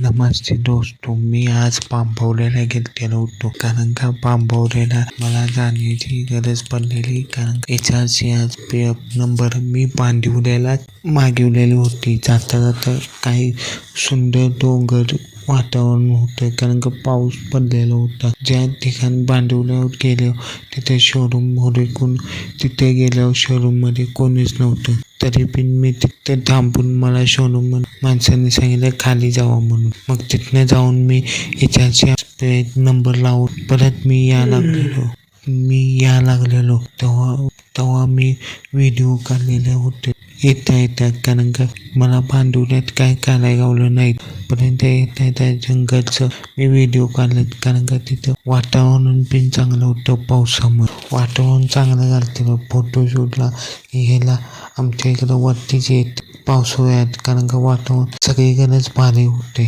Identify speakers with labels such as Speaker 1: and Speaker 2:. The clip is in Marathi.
Speaker 1: नमस्ते दोस्तों, मी आज पांभवलेला गेलेलो होतो कारण का पांभवलेला मला जाण्याची गरज पडलेली कारण याच्याशी आज नंबर मी पांडवलेला मागवलेली होती. जाता जाता काही सुंदर डोंगर वातावरण होतं कारण का पाऊस पडलेला होता. ज्या ठिकाणी बांधवल्यावर गेलो तिथे शोरूम हुडकून तिथे गेल्यावर शोरूम मध्ये कोणीच नव्हतं. तरी पण मी तिथे थांबून मला शोरूम माणसांनी सांगितलं खाली जावा म्हणून. मग तिथनं जाऊन मी याच्याशी नंबर लावून परत मी या लागलेलो तेव्हा मी व्हिडिओ काढलेले होते येता कारण का मला बांधवल्यात काय काढायला गावलं नाही. पर्यंत येता जंगलचं मी व्हिडिओ काढले कारण का तिथं वातावरण पण चांगलं होतं. पावसामुळे वातावरण चांगलं झालं. फोटोशूटला गेला आमच्या इकडं वरतीच येत पावसाळ्यात कारण का वातावरण सगळीकडेच भारी होते.